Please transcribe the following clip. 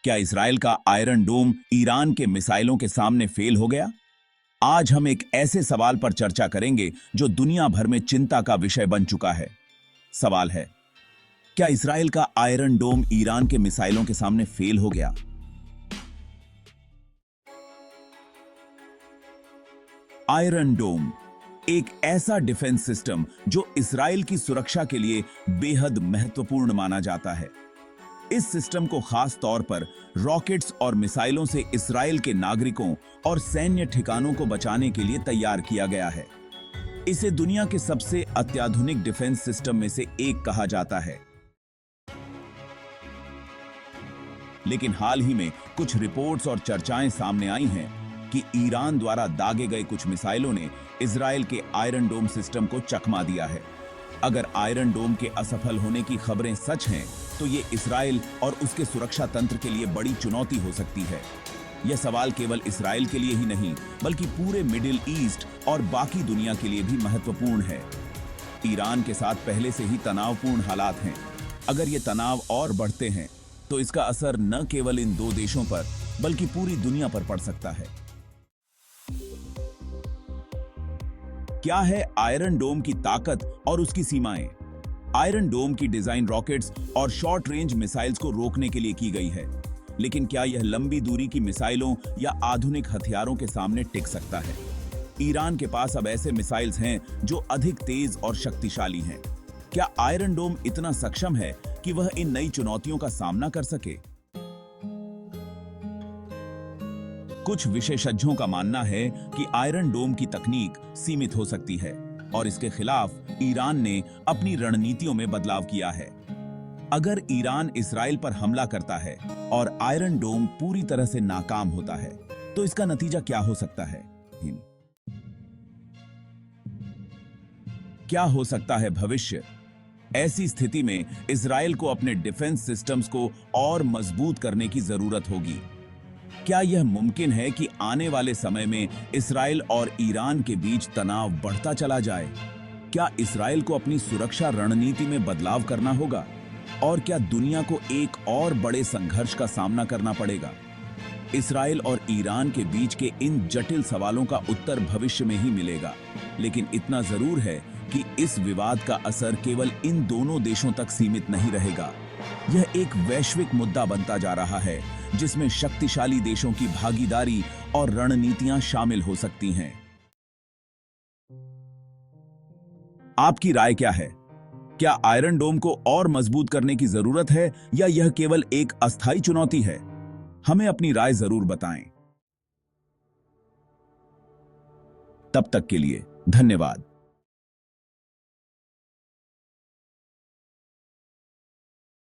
क्या इजराइल का आयरन डोम ईरान के मिसाइलों के सामने फेल हो गया? आज हम एक ऐसे सवाल पर चर्चा करेंगे जो दुनिया भर में चिंता का विषय बन चुका है। सवाल है, क्या इजराइल का आयरन डोम ईरान के मिसाइलों के सामने फेल हो गया? आयरन डोम एक ऐसा डिफेंस सिस्टम जो इजराइल की सुरक्षा के लिए बेहद महत्वपूर्ण माना जाता है। इस सिस्टम को खास तौर पर रॉकेट्स और मिसाइलों से इजराइल के नागरिकों और सैन्य ठिकानों को बचाने के लिए तैयार किया गया है। इसे दुनिया के सबसे अत्याधुनिक डिफेंस सिस्टम में से एक कहा जाता है। लेकिन हाल ही में कुछ रिपोर्ट्स और चर्चाएं सामने आई हैं कि ईरान द्वारा दागे गए कुछ मिसाइलों ने इजराइल के आयरन डोम सिस्टम को चकमा दिया है। अगर आयरन डोम के असफल होने की खबरें सच हैं, तो ये इजराइल और उसके सुरक्षा तंत्र के लिए बड़ी चुनौती हो सकती है। यह सवाल केवल इजराइल के लिए ही नहीं, बल्कि पूरे मिडिल ईस्ट और बाकी दुनिया के लिए भी महत्वपूर्ण है। ईरान के साथ पहले से ही तनावपूर्ण हालात हैं। अगर ये तनाव और बढ़ते हैं, तो इसका असर न केवल इन दो देशों पर, बल्कि पूरी दुनिया पर पड़ सकता है। क्या है आयरन डोम की ताकत और उसकी सीमाएं? आयरन डोम की डिजाइन रॉकेट्स और शॉर्ट रेंज मिसाइल्स को रोकने के लिए की गई है, लेकिन क्या यह लंबी दूरी की मिसाइलों या आधुनिक हथियारों के सामने टिक सकता है? ईरान के पास अब ऐसे मिसाइल्स हैं जो अधिक तेज और शक्तिशाली हैं। क्या आयरन डोम इतना सक्षम है कि वह इन नई चुनौतियों का सामना कर सके? कुछ विशेषज्ञों का मानना है कि आयरन डोम की तकनीक सीमित हो सकती है और इसके खिलाफ ईरान ने अपनी रणनीतियों में बदलाव किया है। अगर ईरान इजराइल पर हमला करता है और आयरन डोम पूरी तरह से नाकाम होता है, तो इसका नतीजा क्या हो सकता है? क्या हो सकता है भविष्य? ऐसी स्थिति में इजराइल को अपने डिफेंस सिस्टम्स को और मजबूत करने की जरूरत होगी। क्या यह मुमकिन है कि आने वाले समय में इजराइल और ईरान के बीच तनाव बढ़ता चला जाए? क्या इजराइल को अपनी सुरक्षा रणनीति में बदलाव करना होगा? और क्या दुनिया को एक और बड़े संघर्ष का सामना करना पड़ेगा? इजराइल और ईरान के बीच के इन जटिल सवालों का उत्तर भविष्य में ही मिलेगा, लेकिन इतना जरूर है कि इस विवाद का असर केवल इन दोनों देशों तक सीमित नहीं रहेगा। यह एक वैश्विक मुद्दा बनता जा रहा है, जिसमें शक्तिशाली देशों की भागीदारी और रणनीतियां शामिल हो सकती हैं। आपकी राय क्या है? क्या आयरन डोम को और मजबूत करने की जरूरत है, या यह केवल एक अस्थायी चुनौती है? हमें अपनी राय जरूर बताएं। तब तक के लिए धन्यवाद।